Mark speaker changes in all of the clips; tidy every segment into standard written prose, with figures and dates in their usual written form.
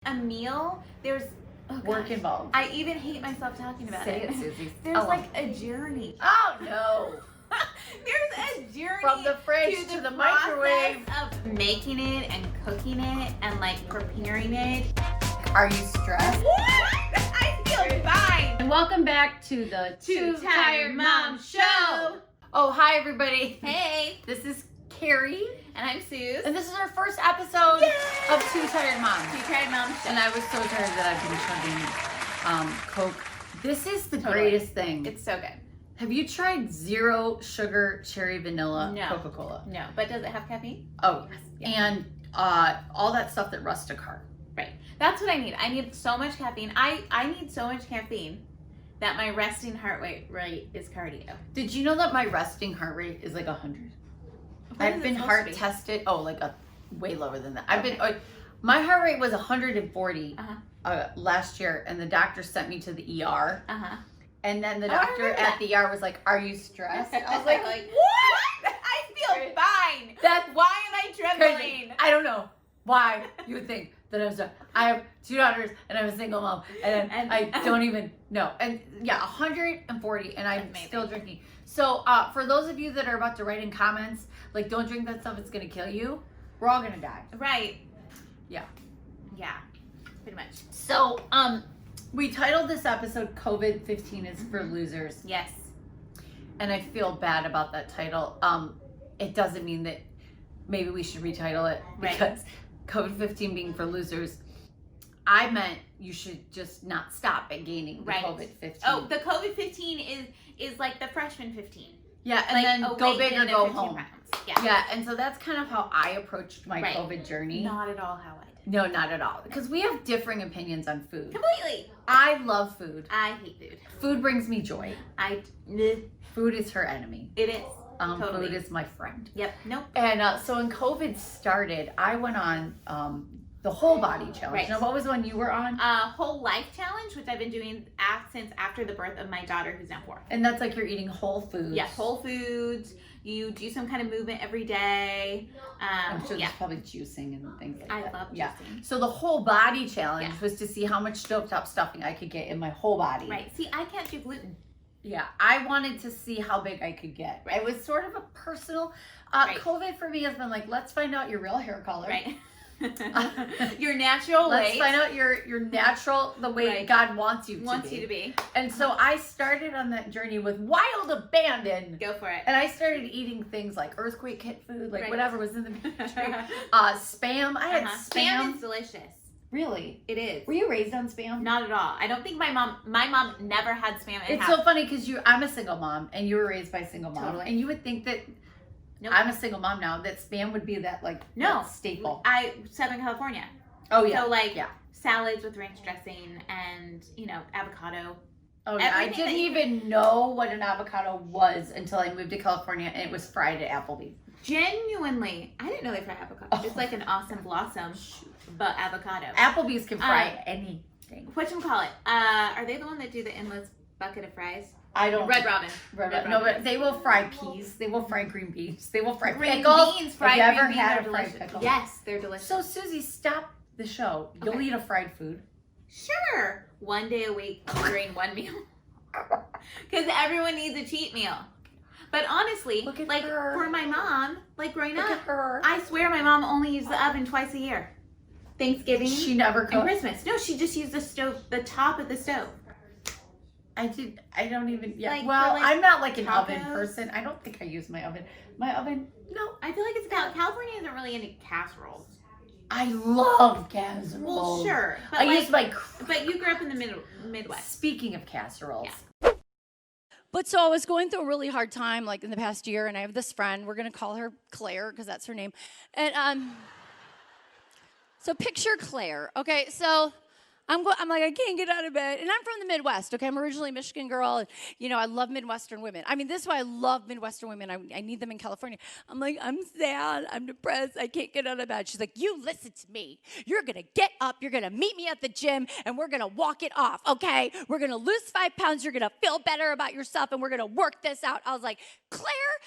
Speaker 1: a meal, there's
Speaker 2: work involved.
Speaker 1: I even hate myself talking about
Speaker 2: Say
Speaker 1: it.
Speaker 2: it, Susie.
Speaker 1: There's like a journey.
Speaker 2: Oh no.
Speaker 1: There's a journey
Speaker 2: From the fridge to the microwave
Speaker 1: of making it and cooking it and like preparing it.
Speaker 2: Are you stressed?
Speaker 1: I feel fine.
Speaker 2: And welcome back to the
Speaker 1: Two Tired Mom Show.
Speaker 2: Oh, hi everybody.
Speaker 1: Hey,
Speaker 2: This is Carrie.
Speaker 1: and I'm Suze.
Speaker 2: And this is our first episode of Two Tired Moms.
Speaker 1: Two Tired Mom Show.
Speaker 2: And I was so tired that I've been chugging Coke. This is the
Speaker 1: Totally.
Speaker 2: greatest thing.
Speaker 1: It's so good.
Speaker 2: Have you tried zero sugar cherry vanilla
Speaker 1: No.
Speaker 2: Coca-Cola?
Speaker 1: No, but does it have caffeine?
Speaker 2: Oh,
Speaker 1: Yeah.
Speaker 2: and all that stuff that rusts a car.
Speaker 1: Right. That's what I need. I need so much caffeine. I need so much caffeine that my resting heart rate is cardio.
Speaker 2: Did you know that my resting heart rate is like 100?
Speaker 1: What is
Speaker 2: I've
Speaker 1: it
Speaker 2: been
Speaker 1: supposed
Speaker 2: heart
Speaker 1: to be?
Speaker 2: tested. Oh, like a way lower than that.
Speaker 1: Okay.
Speaker 2: My heart rate was 140
Speaker 1: Uh-huh.
Speaker 2: last year, and the doctor sent me to the ER.
Speaker 1: Uh-huh.
Speaker 2: And then the
Speaker 1: Oh, I
Speaker 2: doctor
Speaker 1: remember
Speaker 2: at
Speaker 1: that.
Speaker 2: the ER was like, "Are you stressed?" I was
Speaker 1: like,
Speaker 2: like,
Speaker 1: what? I feel fine.
Speaker 2: "That's
Speaker 1: Why am I trembling?
Speaker 2: crazy. I don't know why you would think that I was. I have 2 daughters, and I'm a single mom, and I don't even know." And yeah, 140, and I'm
Speaker 1: Amazing.
Speaker 2: still drinking. So for those of you that are about to write in comments, like, don't drink that stuff; it's gonna kill you. We're all gonna die.
Speaker 1: Right.
Speaker 2: Yeah.
Speaker 1: Yeah. Pretty much.
Speaker 2: So we titled this episode "COVID-15 is for losers,"
Speaker 1: Yes.
Speaker 2: and I feel bad about that title. It doesn't mean that maybe we should retitle it
Speaker 1: Right.
Speaker 2: because COVID-15 being for losers. I meant you should just not stop at gaining the
Speaker 1: Right.
Speaker 2: COVID-15.
Speaker 1: Oh, the COVID-15 is like the freshman 15.
Speaker 2: yeah, and
Speaker 1: Like,
Speaker 2: then
Speaker 1: oh,
Speaker 2: go
Speaker 1: wait,
Speaker 2: big or
Speaker 1: and then
Speaker 2: go
Speaker 1: 15
Speaker 2: home.
Speaker 1: pounds. Yeah.
Speaker 2: Yeah, and so that's kind of how I approached my
Speaker 1: Right.
Speaker 2: COVID journey.
Speaker 1: Not at all how I did.
Speaker 2: No, not at all. Because we have differing opinions on food.
Speaker 1: Completely.
Speaker 2: I love food.
Speaker 1: I hate food.
Speaker 2: Food brings me joy.
Speaker 1: It
Speaker 2: Food is her enemy.
Speaker 1: is. Totally.
Speaker 2: Food is my friend.
Speaker 1: Yep. Nope.
Speaker 2: And so when COVID started, I went on the whole body challenge.
Speaker 1: Right.
Speaker 2: Now, what was the one you were on?
Speaker 1: Whole life challenge, which I've been doing since after the birth of my daughter, who's now 4.
Speaker 2: And that's like you're eating whole foods.
Speaker 1: Yeah, whole foods. You do some kind of movement every day.
Speaker 2: I'm sure
Speaker 1: yeah.
Speaker 2: there's probably juicing and things like
Speaker 1: I
Speaker 2: that.
Speaker 1: love
Speaker 2: Yeah.
Speaker 1: juicing.
Speaker 2: So the whole body challenge
Speaker 1: Yeah.
Speaker 2: was to see how much stovetop stuffing I could get in my whole body.
Speaker 1: Right. See, I can't do gluten.
Speaker 2: Yeah, I wanted to see how big I could get.
Speaker 1: Right.
Speaker 2: It was sort of a personal.
Speaker 1: Right.
Speaker 2: COVID for me has been like, let's find out your real hair color.
Speaker 1: Right. Your natural
Speaker 2: Let's
Speaker 1: weight
Speaker 2: find out your natural, the way
Speaker 1: Right.
Speaker 2: God wants you
Speaker 1: you to be.
Speaker 2: And so I started on that journey with wild abandon.
Speaker 1: Go for it.
Speaker 2: And I started eating things like earthquake hit food, like
Speaker 1: Right.
Speaker 2: whatever was in the pantry. Spam. I had
Speaker 1: Spam is delicious.
Speaker 2: Really?
Speaker 1: It is.
Speaker 2: Were you raised on spam?
Speaker 1: Not at all. I don't think my mom never had spam in
Speaker 2: It's
Speaker 1: house.
Speaker 2: so funny because I'm a single mom and you were raised by a single mom.
Speaker 1: Totally.
Speaker 2: And you would think that
Speaker 1: Nope.
Speaker 2: I'm a single mom now, that spam would be that like
Speaker 1: No.
Speaker 2: that staple.
Speaker 1: Southern California.
Speaker 2: Oh yeah.
Speaker 1: So like
Speaker 2: yeah.
Speaker 1: salads with ranch dressing and, avocado.
Speaker 2: Oh yeah. I
Speaker 1: everything
Speaker 2: didn't
Speaker 1: that you-
Speaker 2: even know what an avocado was until I moved to California and it was fried at Applebee's.
Speaker 1: Genuinely, I didn't know they fry avocado.
Speaker 2: Oh.
Speaker 1: It's like an awesome blossom, but avocado.
Speaker 2: Applebee's can fry anything.
Speaker 1: Whatchamacallit? Are they the one that do the endless bucket of fries?
Speaker 2: I don't.
Speaker 1: Red Robin.
Speaker 2: No, but they will fry peas. They will fry green beans. They will fry
Speaker 1: Green
Speaker 2: pickles.
Speaker 1: beans,
Speaker 2: Have
Speaker 1: fried
Speaker 2: you
Speaker 1: green
Speaker 2: ever
Speaker 1: beans
Speaker 2: had
Speaker 1: are
Speaker 2: a fried
Speaker 1: delicious.
Speaker 2: pickle?
Speaker 1: Yes, they're delicious.
Speaker 2: So Susie, stop the show. You'll
Speaker 1: Okay.
Speaker 2: eat a fried food.
Speaker 1: Sure. One day a week during one meal. Because everyone needs a cheat meal. But honestly,
Speaker 2: Look at
Speaker 1: like
Speaker 2: her.
Speaker 1: for my mom, like growing
Speaker 2: Look
Speaker 1: up,
Speaker 2: at her.
Speaker 1: I swear my mom only used the oven twice a year. Thanksgiving
Speaker 2: She never
Speaker 1: and
Speaker 2: cooked.
Speaker 1: Christmas. No, she just used the stove, the top of the stove.
Speaker 2: I don't even. Yeah.
Speaker 1: Like,
Speaker 2: well,
Speaker 1: for, like,
Speaker 2: I'm not like an oven
Speaker 1: tacos?
Speaker 2: person. I don't think I use my oven. My oven. No.
Speaker 1: I feel like it's California isn't really into casseroles.
Speaker 2: I love casseroles.
Speaker 1: Well, sure, but
Speaker 2: I
Speaker 1: like,
Speaker 2: use my.
Speaker 1: but you grew up in the Midwest.
Speaker 2: Speaking of casseroles.
Speaker 1: Yeah.
Speaker 3: But so I was going through a really hard time, like in the past year, and I have this friend. We're gonna call her Claire because that's her name. And so picture Claire. Okay, so I'm like, I can't get out of bed, and I'm from the Midwest. Okay, I'm originally a Michigan girl, and I love Midwestern women. I mean, this is why I love Midwestern women. I need them in California. I'm like, I'm sad, I'm depressed, I can't get out of bed. She's like, you listen to me. You're gonna get up, you're gonna meet me at the gym, and we're gonna walk it off. Okay, we're gonna lose 5 pounds. You're gonna feel better about yourself, and we're gonna work this out. I was like, Claire,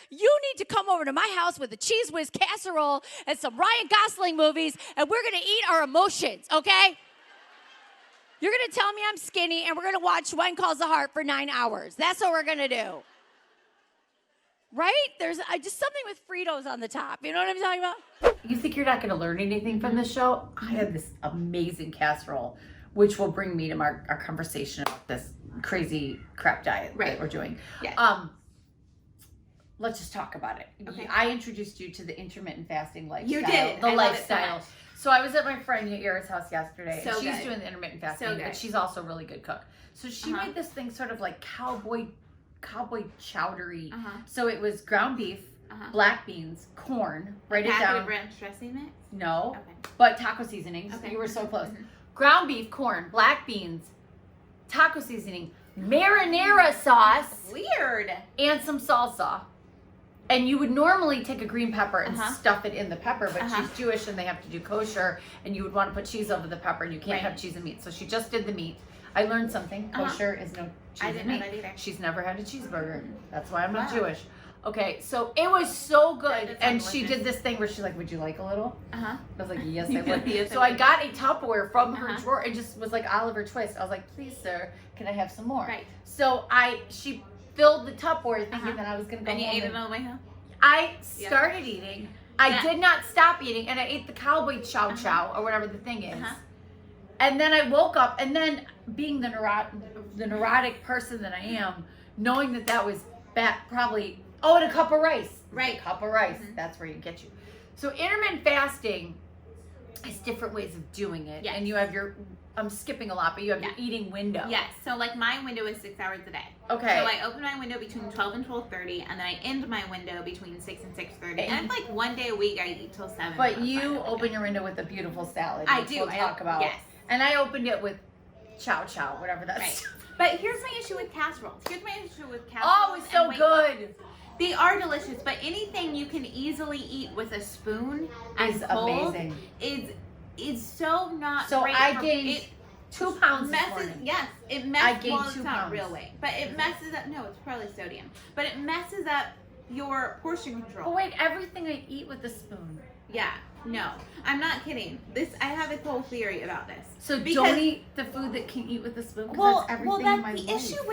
Speaker 3: you need to come over to my house with a Cheese Whiz casserole and some Ryan Gosling movies, and we're gonna eat our emotions. Okay. You're going to tell me I'm skinny, and we're going to watch When Calls the Heart for 9 hours. That's what we're going to do. Right? There's just something with Fritos on the top. You know what I'm talking about?
Speaker 2: You think you're not going to learn anything from this show? I have this amazing casserole, which will bring me to our conversation about this crazy crap diet that we're doing.
Speaker 1: Yeah.
Speaker 2: Let's just talk about it.
Speaker 1: Okay.
Speaker 2: I introduced you to the intermittent fasting lifestyle.
Speaker 1: You did.
Speaker 2: The
Speaker 1: I love it so
Speaker 2: lifestyle.
Speaker 1: much.
Speaker 2: So I was at my friend Yara's house yesterday.
Speaker 1: So
Speaker 2: and she's
Speaker 1: good.
Speaker 2: doing the intermittent fasting,
Speaker 1: So good.
Speaker 2: but she's also a really good cook. So she made this thing sort of like cowboy chowdery. So it was ground beef, black beans, corn. Write it down.
Speaker 1: Ranch dressing mix?
Speaker 2: No,
Speaker 1: Okay.
Speaker 2: but taco seasonings.
Speaker 1: Okay.
Speaker 2: You were so close. Ground beef, corn, black beans, taco seasoning, marinara sauce,
Speaker 1: Weird.
Speaker 2: and some salsa. And you would normally take a green pepper and stuff it in the pepper, but she's Jewish and they have to do kosher, and you would want to put cheese over the pepper, and you can't have cheese and meat. So she just did the meat. I learned something. Kosher is no cheese
Speaker 1: I
Speaker 2: and
Speaker 1: didn't know
Speaker 2: meat.
Speaker 1: that either.
Speaker 2: She's never had a cheeseburger. That's why I'm not Jewish. Okay, so it was so good.
Speaker 1: That
Speaker 2: And
Speaker 1: sounds
Speaker 2: she
Speaker 1: delicious.
Speaker 2: did this thing where she's like, would you like a little?
Speaker 1: Uh-huh.
Speaker 2: I was like, yes, I would.
Speaker 1: Yes, I
Speaker 2: So I
Speaker 1: would.
Speaker 2: got a Tupperware from her drawer and just was like Oliver Twist. I was like, please, sir, can I have some more?
Speaker 1: Right.
Speaker 2: So she filled the Tupperware thinking that I was going to go
Speaker 1: And you
Speaker 2: home
Speaker 1: ate it on the way home?
Speaker 2: I started eating. I
Speaker 1: Yeah.
Speaker 2: did not stop eating, and I ate the cowboy chow chow or whatever the thing is. And then I woke up, and then being the neurotic person that I am, knowing that was probably and a cup of rice.
Speaker 1: Right.
Speaker 2: A cup of rice. That's where you get you. So intermittent fasting is different ways of doing it,
Speaker 1: Yes.
Speaker 2: and you have I'm skipping a lot, but you have your eating window.
Speaker 1: Yes. So like my window is 6 hours a day.
Speaker 2: Okay.
Speaker 1: So I open my window between 12 and 12:30, and then I end my window between 6 and 6:30. And it's like one day a week I eat till 7.
Speaker 2: But you open your window with a beautiful salad.
Speaker 1: I
Speaker 2: which
Speaker 1: do.
Speaker 2: We'll talk about.
Speaker 1: Yes.
Speaker 2: And I opened it with chow chow, whatever that's.
Speaker 1: Right. But here's my issue with casseroles. Here's my issue with casseroles.
Speaker 2: Oh, it's so
Speaker 1: and
Speaker 2: good.
Speaker 1: They are delicious, but anything you can easily eat with a spoon and
Speaker 2: Is
Speaker 1: cold
Speaker 2: amazing.
Speaker 1: is so not
Speaker 2: So
Speaker 1: great.
Speaker 2: I
Speaker 1: for-
Speaker 2: gained
Speaker 1: it
Speaker 2: 2 pounds this
Speaker 1: messes.
Speaker 2: morning.
Speaker 1: Yes, it
Speaker 2: I
Speaker 1: messes.
Speaker 2: gained
Speaker 1: Well, it's
Speaker 2: 2
Speaker 1: not
Speaker 2: pounds.
Speaker 1: real weight, but it messes up. No, it's probably sodium, but it messes up your portion control.
Speaker 2: But wait, everything I eat with a spoon.
Speaker 1: Yeah, no, I'm not kidding. I have a whole theory about this.
Speaker 2: So
Speaker 1: Because-
Speaker 2: don't eat the food that can eat with a spoon. 'Cause
Speaker 1: Well,
Speaker 2: that's everything in
Speaker 1: that's
Speaker 2: my
Speaker 1: the
Speaker 2: life.
Speaker 1: issue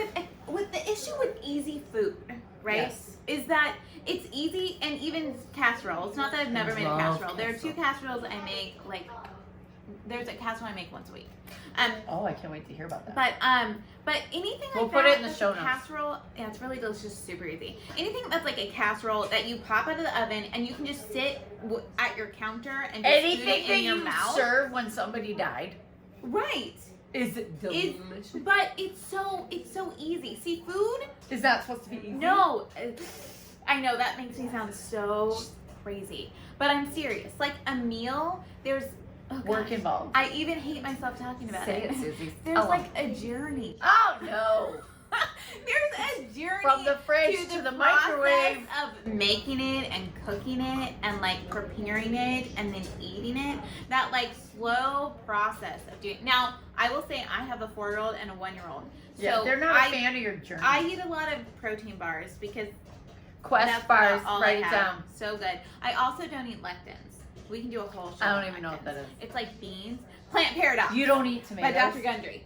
Speaker 1: with the issue with easy food, right?
Speaker 2: Yes.
Speaker 1: Is that it's easy, and even casserole. It's not that I've never made a
Speaker 2: love
Speaker 1: casserole. There are 2 casseroles I make. Like, there's a casserole I make once a week.
Speaker 2: Oh, I can't wait to hear about that.
Speaker 1: But anything like
Speaker 2: We'll
Speaker 1: that,
Speaker 2: put it in the
Speaker 1: that's
Speaker 2: show
Speaker 1: a
Speaker 2: notes.
Speaker 1: casserole, yeah, it's really delicious, super easy. Anything that's like a casserole that you pop out of the oven and you can just sit at your counter and just
Speaker 2: Anything
Speaker 1: eat it
Speaker 2: that
Speaker 1: in your
Speaker 2: you
Speaker 1: mouth.
Speaker 2: serve when somebody died
Speaker 1: Right.
Speaker 2: is delicious.
Speaker 1: But it's so easy. See, food.
Speaker 2: Is that supposed to be easy?
Speaker 1: No, I know that makes me sound so crazy, but I'm serious. Like a meal, there's
Speaker 2: Work
Speaker 1: gosh.
Speaker 2: involved.
Speaker 1: I even hate myself talking about
Speaker 2: Say
Speaker 1: it.
Speaker 2: it, Susie.
Speaker 1: There's
Speaker 2: Oh.
Speaker 1: like a journey.
Speaker 2: Oh no.
Speaker 1: There's a journey
Speaker 2: From the fridge to the microwave.
Speaker 1: process of making it and cooking it and like preparing it and then eating it. That like slow process of doing. Now, I will say I have a 4-year-old and a 1-year-old.
Speaker 2: Yeah,
Speaker 1: So
Speaker 2: they're not
Speaker 1: I,
Speaker 2: a fan of your journey.
Speaker 1: I eat a lot of protein bars because
Speaker 2: Quest
Speaker 1: that's
Speaker 2: bars,
Speaker 1: about all
Speaker 2: write
Speaker 1: I
Speaker 2: it
Speaker 1: have.
Speaker 2: down.
Speaker 1: So good. I also don't eat lectins. We can do a whole show.
Speaker 2: I don't
Speaker 1: on
Speaker 2: even know what
Speaker 1: lectins.
Speaker 2: that is.
Speaker 1: It's like beans. Plant Paradox
Speaker 2: You don't eat
Speaker 1: by
Speaker 2: tomatoes.
Speaker 1: Dr. Gundry.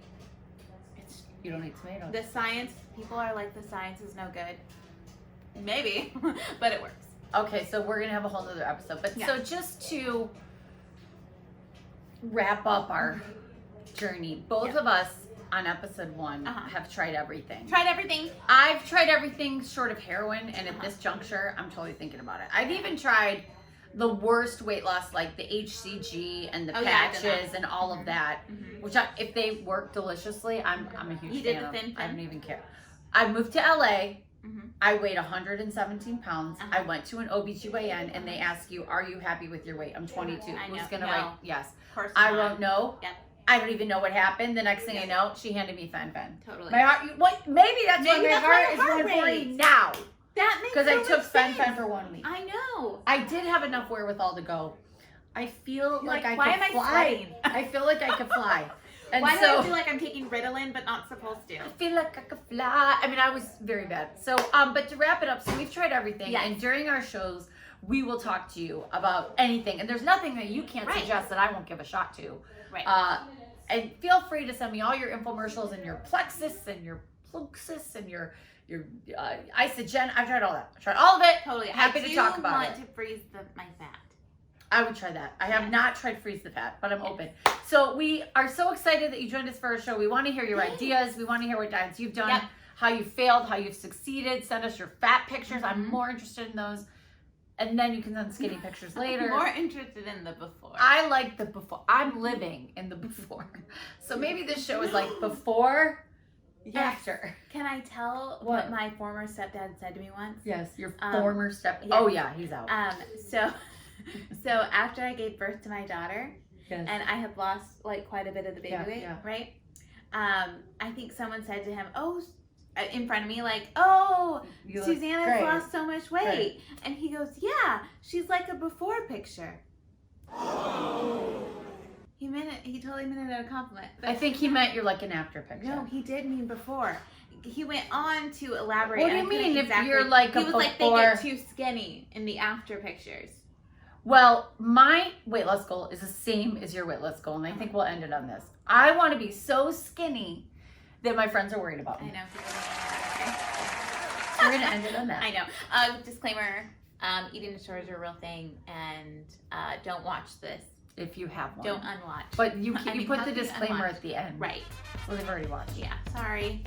Speaker 2: You don't eat tomatoes.
Speaker 1: The science, people are like, the science is no good. Maybe, but it works.
Speaker 2: Okay, so we're gonna have a whole nother episode. But
Speaker 1: Yeah.
Speaker 2: so just to wrap up our journey, both
Speaker 1: Yeah.
Speaker 2: of us on episode 1
Speaker 1: Uh-huh.
Speaker 2: have tried everything.
Speaker 1: Tried everything.
Speaker 2: I've tried everything short of heroin, and at this juncture, I'm totally thinking about it. I've even tried the worst weight loss, like the HCG and the
Speaker 1: Oh, yeah, I've done
Speaker 2: patches and all of that, which if they work deliciously, I'm a huge
Speaker 1: You
Speaker 2: fan
Speaker 1: did the
Speaker 2: of.
Speaker 1: thin
Speaker 2: I
Speaker 1: fin?
Speaker 2: don't even care. I moved to LA.
Speaker 1: Mhm.
Speaker 2: I weighed 117 pounds.
Speaker 1: Uh-huh.
Speaker 2: I went to an OBGYN and they ask you, are you happy with your weight? I'm 22.
Speaker 1: I
Speaker 2: Who's
Speaker 1: know.
Speaker 2: gonna
Speaker 1: No.
Speaker 2: write yes?
Speaker 1: Of course
Speaker 2: I
Speaker 1: not.
Speaker 2: wrote no.
Speaker 1: Yep.
Speaker 2: I don't even know what happened. The next thing I know, she handed me fen-phen.
Speaker 1: Totally.
Speaker 2: My heart, what? Maybe that's why
Speaker 1: Maybe
Speaker 2: my
Speaker 1: that's why
Speaker 2: heart
Speaker 1: your
Speaker 2: is
Speaker 1: heart
Speaker 2: 140
Speaker 1: rates.
Speaker 2: now.
Speaker 1: That makes
Speaker 2: Because I
Speaker 1: so
Speaker 2: took
Speaker 1: much sense.
Speaker 2: fen-phen for 1 week.
Speaker 1: I know.
Speaker 2: I did have enough wherewithal to go. I feel
Speaker 1: You're
Speaker 2: like
Speaker 1: like,
Speaker 2: I
Speaker 1: why
Speaker 2: could
Speaker 1: am I
Speaker 2: fly.
Speaker 1: sweating?
Speaker 2: I feel like I could fly. And
Speaker 1: Why
Speaker 2: so
Speaker 1: do I feel like I'm taking Ritalin but not supposed to?
Speaker 2: I feel like I could fly. I mean, I was very bad. So, but to wrap it up, so we've tried everything,
Speaker 1: Yes.
Speaker 2: and during our shows, we will talk to you about anything. And there's nothing that you can't
Speaker 1: Right.
Speaker 2: suggest that I won't give a shot to.
Speaker 1: Right.
Speaker 2: And feel free to send me all your infomercials and your Plexus and your Pluxus and your Isogen. I've tried all that. I tried all of it.
Speaker 1: Totally.
Speaker 2: Happy to talk about
Speaker 1: I
Speaker 2: it.
Speaker 1: do want to freeze my fat.
Speaker 2: I would try that. I have not tried freeze the fat, but I'm open. So we are so excited that you joined us for our show. We want to hear your ideas. We want to hear what diets you've done, how you failed, how you've succeeded. Send us your fat pictures. I'm more interested in those. And then you can send skinny pictures later.
Speaker 1: More interested in the before.
Speaker 2: I like the before. I'm living in the before. So maybe this show is like before, after.
Speaker 1: Can I tell what my former stepdad said to me once?
Speaker 2: Yes, your former
Speaker 1: yes.
Speaker 2: Oh yeah, he's out.
Speaker 1: So after I gave birth to my daughter, and I had lost like quite a bit of the baby weight, right? I think someone said to him, in front of me, like, Susanna's lost so much weight.
Speaker 2: Great.
Speaker 1: And he goes, yeah, she's like a before picture. He meant it. He totally meant it as a compliment.
Speaker 2: I think he meant you're like an after picture.
Speaker 1: No, he did mean before. He went on to elaborate.
Speaker 2: What do you mean if you're like a before?
Speaker 1: He was like, they get too skinny in the after pictures.
Speaker 2: Well, my weight loss goal is the same as your weight loss goal, and I think we'll end it on this. I want to be so skinny that my friends are worried about me.
Speaker 1: I know.
Speaker 2: So we're going to end it on that.
Speaker 1: I know. Disclaimer, eating disorders are a real thing, and don't watch this.
Speaker 2: If you have one.
Speaker 1: Don't unwatch.
Speaker 2: But you put the disclaimer at the end.
Speaker 1: Right.
Speaker 2: So they've already watched.
Speaker 1: Yeah, sorry.